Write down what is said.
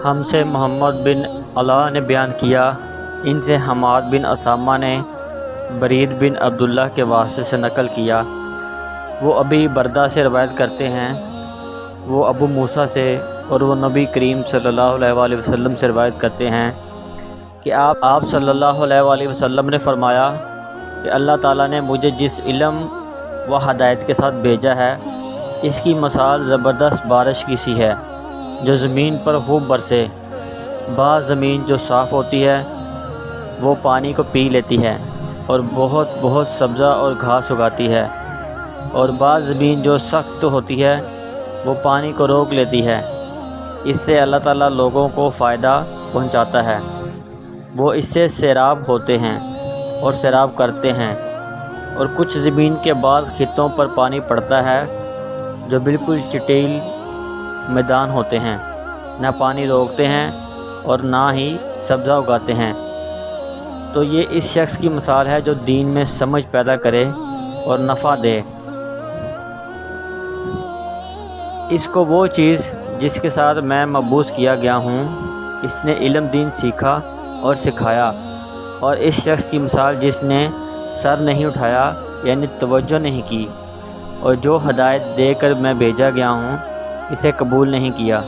ہم سے محمد بن علا نے بیان کیا، ان سے حماد بن اسامہ نے برید بن عبداللہ کے واسطے سے نقل کیا، وہ ابی بردہ سے روایت کرتے ہیں، وہ ابو موسیٰ سے، اور وہ نبی کریم صلی اللہ علیہ وآلہ وسلم سے روایت کرتے ہیں کہ آپ صلی اللہ علیہ وآلہ وسلم نے فرمایا کہ اللہ تعالیٰ نے مجھے جس علم و ہدایت کے ساتھ بھیجا ہے، اس کی مثال زبردست بارش کی سی ہے جو زمین پر خوب برسے۔ بعض زمین جو صاف ہوتی ہے وہ پانی کو پی لیتی ہے اور بہت سبزہ اور گھاس اگاتی ہے، اور بعض زمین جو سخت ہوتی ہے وہ پانی کو روک لیتی ہے۔ اس سے اللہ تعالیٰ لوگوں کو فائدہ پہنچاتا ہے، وہ اس سے سیراب ہوتے ہیں اور سیراب کرتے ہیں۔ اور کچھ زمین کے بعض خطوں پر پانی پڑتا ہے جو بالکل چٹیل میدان ہوتے ہیں، نہ پانی روکتے ہیں اور نہ ہی سبزہ اگاتے ہیں۔ تو یہ اس شخص کی مثال ہے جو دین میں سمجھ پیدا کرے اور نفع دے۔ اس کو وہ چیز جس کے ساتھ میں مبعوث کیا گیا ہوں، اس نے علم دین سیکھا اور سکھایا۔ اور اس شخص کی مثال جس نے سر نہیں اٹھایا، یعنی توجہ نہیں کی، اور جو ہدایت دے کر میں بھیجا گیا ہوں اسے قبول نہیں کیا۔